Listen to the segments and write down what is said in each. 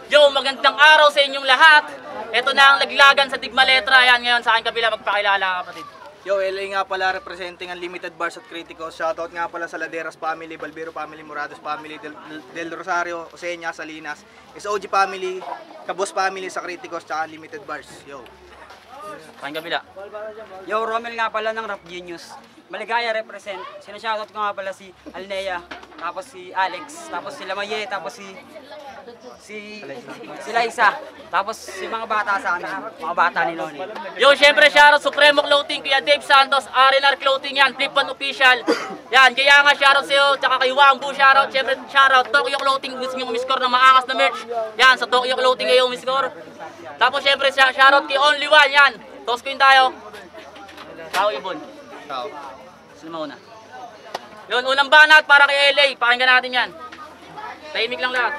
Yo, magandang araw sa inyong lahat. Ito na ang laglagan sa Digma Letra. Yan, ngayon sa aking kabila magpakilala, kapatid. Yo, LA nga pala, representing Unlimited Bars at Criticos. Shoutout nga pala sa Laderas family, Balbero family, Morados family, Del Rosario, Oseña, Salinas, SOG family, Cabos family sa Criticos, tsaka Unlimited Bars. Yo. Sa aking kabila. Yo, Romel nga pala ng Rap Genius. Maligaya represent. Sinashoutout ko nga pala si Alnea, tapos si Alex, tapos si Lamaye, tapos si Liza, tapos si mga bata sa amin, mga bata ni Noni. Yo, syempre shoutout Supremo Clothing, Kuya Dave Santos, R&R Clothing yan, Flip1 Official. Yan, kaya nga shoutout sa'yo, tsaka kay Wangbu shoutout, syempre shoutout Tokyo Clothing, gusto nyo umiscore ng maangas na merch. Yan, sa Tokyo Clothing kayo umiscore. Tapos syempre shoutout kay Only One, yan. Toss ko yun tayo. Tao Ibon. Tao. Sino mauna? Yun, unang banat para kay LA, pakinggan natin yan. Tahimik lang lahat.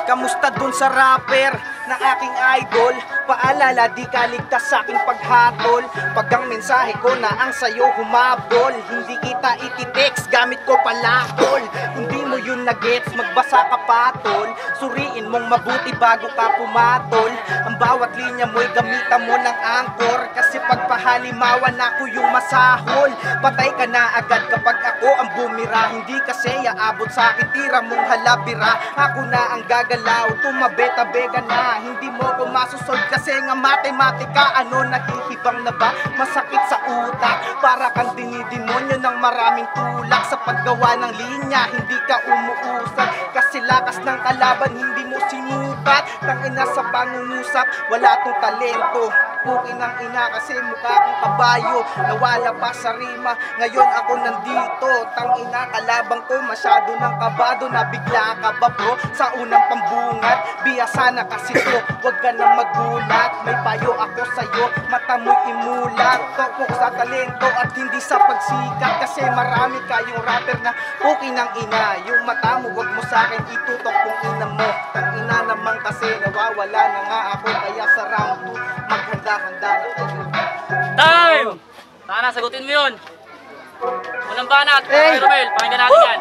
Kamusta dun sa rapper na aking idol? Paalala, di ka ligtas sa aking paghatol. Pag ang mensahe ko na ang sayo humabol, hindi kita ititext, gamit ko palakol. Hindi mo yun na-gets, magbasa ka patol. Suriin mong mabuti bago ka pumatol. Ang bawat linya mo'y gamitan mo ng angkor, kasi pagpahalimawan ako yung masahol. Patay ka na agad kapag ako ang bumira, hindi kasi aabot sa akin tira mong halabira. Ako na ang gagalaw, tumabe-tabe ka na, hindi mo ko masusol kasi nga matematika. Ano, nahihibang na ba? Masakit sa utak, para kang dinidemonyo ng maraming tulak. Sa paggawa ng linya, hindi ka umuusad, kasi lakas ng kalaban hindi mo sinukat. Tangina sa pangungusap, wala tong talento. Pukin ng ina kasi mukha kong kabayo, nawala pa sa rima, ngayon ako nandito. Tangina, kalabang ko masyado ng kabado, nabigla ka ba bro sa unang pambungat? Biyasa na kasi to, wag ka na magulat. May payo ako sa'yo, mata mo'y imulat. Tokok sa talento at hindi sa pagsikat, kasi marami kayong rapper na pukin ng ina. Yung mata mo, wag mo sa'kin itutok kung ina mo. Tangina naman kasi nawawala na nga ako, kaya sa round 2 maghanda-handa na kayo. Time! Sana, sagutin mo yun. Unang banat, kay Romel, pakinggan natin yan.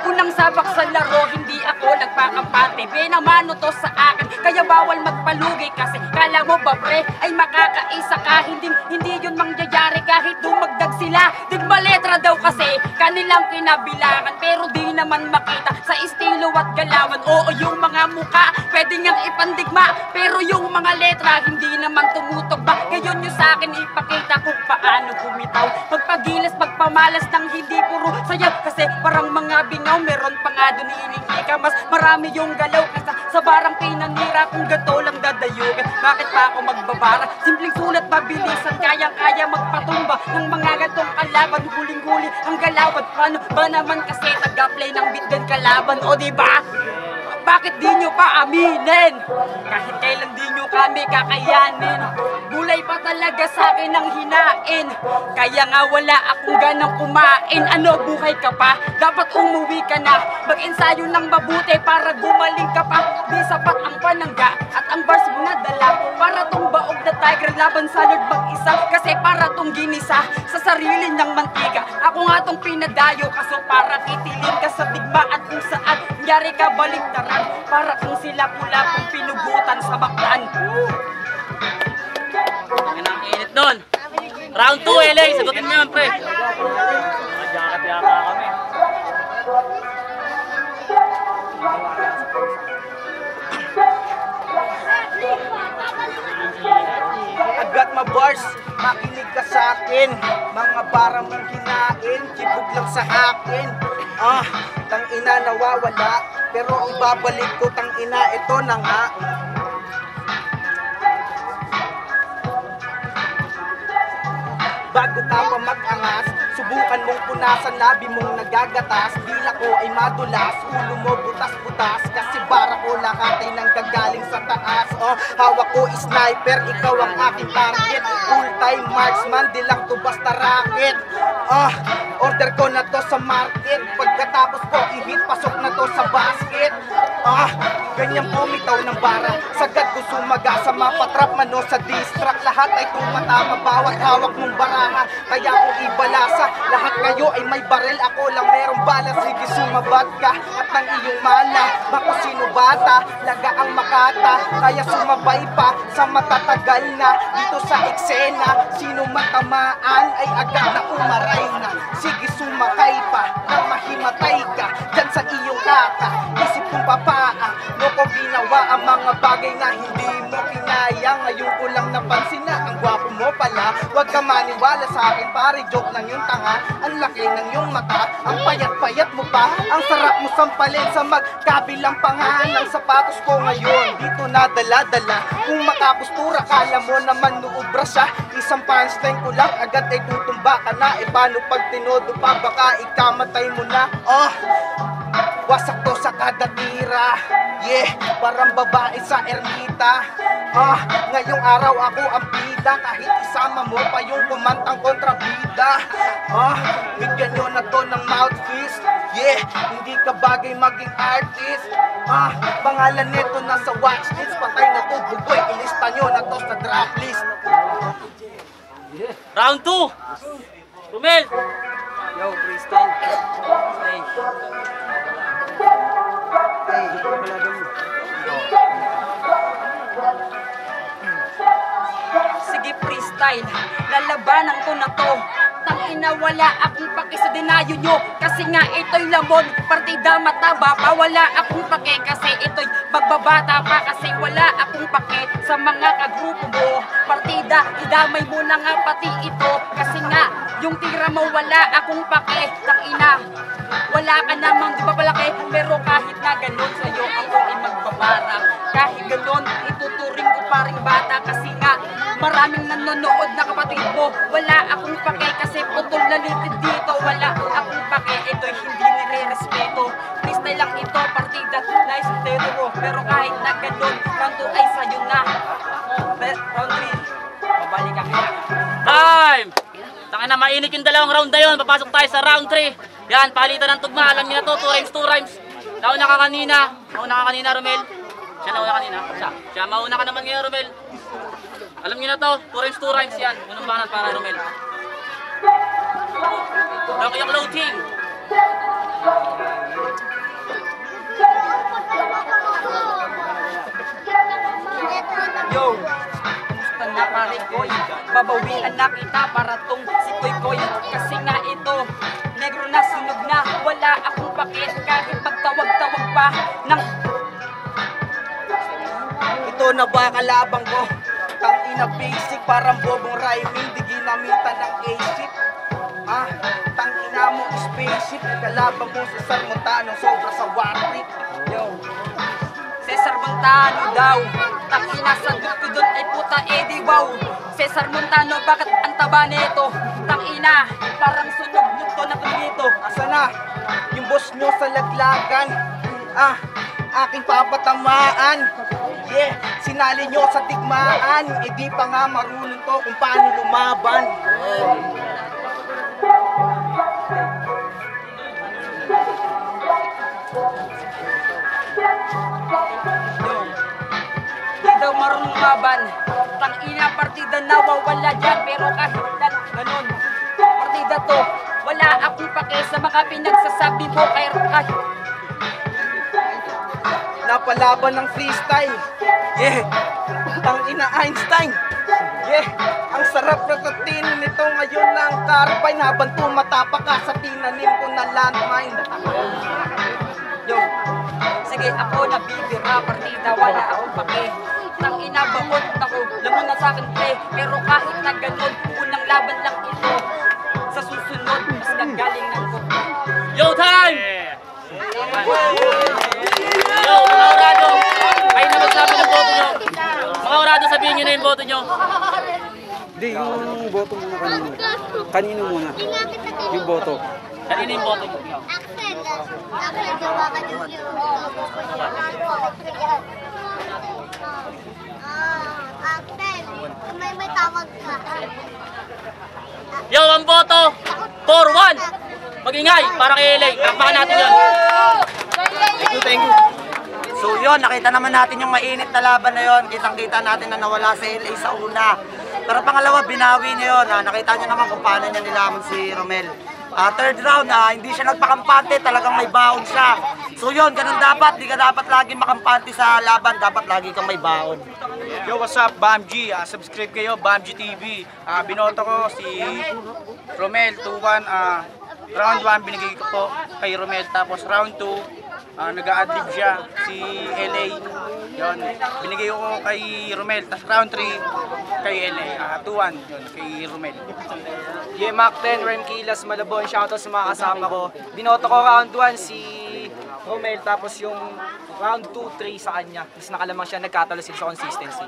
Unang sabak sa laro, hindi ako nagpakampante. Benamano to sa akin, kaya bawal magpalugi. Kasi kala mo ba pre, ay makakaisa ka. Hindi yun mangyayari kahit dumagdag sila. Digma Letra daw kasi, kanilang kinabilangan. Pero di naman makita sa estilo at galawan. Oo, yung mga muka, pwede ngang ipandigma. Pero yung mga letra, hindi naman tumutugba. Ngayon nyo sa akin ipakita kung paano bumitaw. Magpagilas, magpamalas ng hindi puro sayaw. Kasi parang mga bingaw, meron pa nga doon ininglika. Mas marami yung galaw kaysa sa barang pinanira. Kung gato lang dadayugan, bakit pa ako magbabara? Simpleng sulat, mabilisan, kayang-kaya magpatumba ng mga gantong kalaban. Huling-huli ang galawan. Paano ba naman kasi taga-play ng beat din kalaban? O diba? Bakit di nyo pa aminin? Kahit kailan di nyo kami kakayanin. Gulay pa talaga sa akin ang hinain, kaya nga wala akong ganang kumain. Ano, buhay ka pa? Dapat umuwi ka na. Mag-ensayo ng mabuti para gumaling ka pa. Di sapat ang panangga at ang bars mo nadala. Para tong baog na tiger laban sa Lord mag-isa. Kasi para tong ginisa sa sarili ng mantika. Ako nga tong pinadayo, kaso para titilin ka sa digma at kung saan nangyari ka baliktaran. Para kung sila pula kung pinugutan sa baklan. Yan ang init nun. Round 2, LA, sagutin mo yun, pre. Jacket yata kami. Agad mabars, makinig ka sa akin. Mga barang mong hinain, kibog lang sa akin. Tangina nawawala, pero ibabalik ko tangina, ito na nga. Bago ka pa mag-angas, Subukan mong punasan, labi mong nagagatas. Dila ko ay madulas, ulo mo butas-butas. Kasi bara ko lahat ay nanggagaling sa taas. Hawak ko sniper, ikaw ang aking target. Full-time marksman, di lang to basta racket. Order ko na to sa market. Pagkatapos ko i-hit, pasok na to sa basket. Ganyan bumitaw ng bara. Sagad ko sumaga sa mapatrap mano sa distract. Lahat ay tumatama bawat hawak mong baraha. Kaya ko ibalasa, lahat kayo ay may barel. Ako lang merong bala, sige sumabat ka. At ang iyong mala, bako sino bata. Laga ang makata, kaya sumabay pa sa matatagal na. Dito sa eksena, sino matamaan ay agad na umaray na. Sige sumakay pa, nang mahimatay ka dyan sa iyong kaka. Isip kong papaa, no ko ginawa ang mga bagay na hindi mo kinaya. Ngayon ko lang napansin na ang gwapo mo pala. Huwag ka maniwala sa akin pare, joke lang yung tanga. Ang laki ng iyong mata, ang payat-payat mo pa. Ang sarap mo sampalin sa magkabilang pangahan ng sapatos ko ngayon. Dito na dala-dala, kung makapustura kala mo naman nuubra siya. Isang punchline ko lang, agad ay tutumba ka na. E paano pag tinodo pa, baka ikamatay mo na. Wasak to sa kada tira. Yeah, parang babae sa ermita. Ngayong araw ako ang bida. Kahit isama mo pa yung kumantang kontrabida. Bigyan nyo na to ng mouthpiece. Yeah, hindi ka bagay maging artist. Pangalan nito nasa watchlist. Patay na to, bugoy, ilista nyo na to sa drop list. Round 2. Romel. Yo, freestyle. Hey. Sige freestyle, lalabanan ko na to. Tangina wala akong pake sa dinayo nyo. Kasi nga ito'y lamon, partida mataba pa. Wala akong pake kasi ito'y magbabata pa. Kasi wala akong pake sa mga kagrupo mo. Partida, idamay mo na nga pati ito. Kasi nga, yung tira mo wala akong pake. Tangina, wala ka namang di ba palaki. Pero kahit na ganun sa'yo ako ay magbabara. Kahit ganun, ituturing ko pa ring bata. Kasi nga, maraming nanonood na kapatid mo. Wala akong pake kasi putol na litid dito. Wala akong pake, ito'y hindi nire-respeto. Freestyle lang ito, partida, nice hetero. Pero kahit na ganun, round 2 ay sa'yo na. Round 3, babalik ka kaya. Time! Tangin na, mainit yung dalawang round na yun. Papasok tayo sa round 3. Yan, palitan ng tugma. Alam niyo na to, 2 rhymes. Nauna ka kanina. Romel. Siya nauna kanina. Siya, mauna ka naman ngayon, Romel. Alam niyo na to, 2 rhymes yan. Unang banat para Romel. Doki yung loading. Yo, kumusta na pare koy? Babawian na kita para tong si Koy Koy. Kasi nga ito, negro na sunog na. Wala akong pakit kahit magtawag-tawag pa ng... Ito na ba kalabang ko? Tangina basic, parang bobong rhyming. Di ginamitan ng A-ship. Tangina mo spaceship. Kalabang mo sa Sarmontano, sobra sa war trip. Yo, Cesar Montano daw. Tangina sa ko doon ay puta edi wow. Cesar Montano, bakit ang taba nito? Tangina, parang sunog nito na dito. Asa na? Yung boss nyo sa laglagan. Aking papatamaan. Yeah, sinali nyo sa tigmaan. E di pa nga marunong to kung paano lumaban. Di daw marunong lumaban. Tangina, partida nawawala dyan. Pero kahit na ganun, partida to, wala akong pake sa mga pinagsasabi mo. Kahit Napalaban ng freestyle. Yeah, tangina Einstein. Yeah, ang sarap ratatin nito ngayon ng carbine. Habang tumatapa ka sa tinanim ko na landmine. yo, sige ako nabibira. Partida, wala akong pake. Tangina, bakot ako, lamon na sa akin pre. Pero kahit na ganun, unang laban lang ito. Sa susunod, mas gagalingan ko. Yo, time! Yo, mga orado, kayo na magsabi ng boto nyo. Mga orado, sabihin nyo na yung boto nyo. Hindi, yung boto muna kanino. Kanino muna? Yung boto. Kanino yung boto nyo? Axel, gawa ka ng Axel, may tawag ka. Yo, ang boto! 4-1! Mag-ingay, para kay LA. Palakpakan natin yun. Thank you. So yun, nakita naman natin yung mainit na laban na yun. Kitang-kita natin na nawala si LA sa una. Pero pangalawa, binawi niya yun. Nakita niyo naman kung paano niya nilamon si Romel. Third round, hindi siya nagpakampante, talagang may baon siya. So yun, ganun dapat. Di ka dapat lagi makampante sa laban, dapat lagi kang may baon. Yo, what's up, BAMG? Subscribe kayo, BAMG TV. Binoto ko si Romel 2-1. Round 1 binigay ko po kay Romel. Tapos round 2, nag-a-adlib siya si LA. Yun, binigay ko kay Romel. Tapos round 3 kay LA. 2-1 yun, kay Romel. Yeah, Mac 10, Rem Kilas, Malabon, shoutout sa mga kasama ko. Binoto ko round 1 si Romel, tapos yung round 2, 3 sa kanya. Tapos nakalamang siya, nagkatalo sila sa consistency.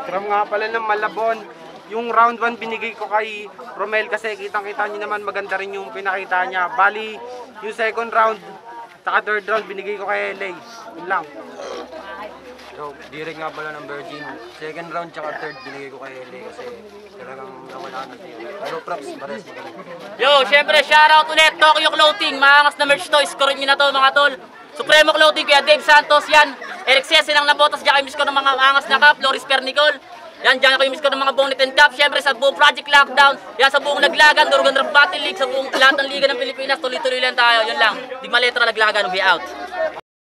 From nga pala ng Malabon, yung round 1 binigay ko kay Romel kasi kitang-kita niyo naman maganda rin yung pinakita niya. Bali, yung second round, saka third round binigay ko kay LA. Yun lang. So, direct nga pala ng Virgin. Second round tsaka third binigay ko kay LA kasi talagang nawala na siya. Pero props, pares magaling. Yo, syempre, shoutout ulit, Tokyo Clothing. Maangas na merch to, score nyo na to mga tol. Supremo Clothing, kuya Dave Santos, yan. Eric Cese ng Nabotas, diyan kayo miss ko ng mga maangas na cap, Loris Pernicol. Yan, diyan kayo miss ko ng mga bonnet and cap. Syempre, sa buong Project Lockdown, yan sa buong Laglagan, Durugan Rap Battle League, sa buong lahat ng liga ng Pilipinas, tuloy-tuloy lang tayo. Yun lang. Di maletra Laglagan, we out.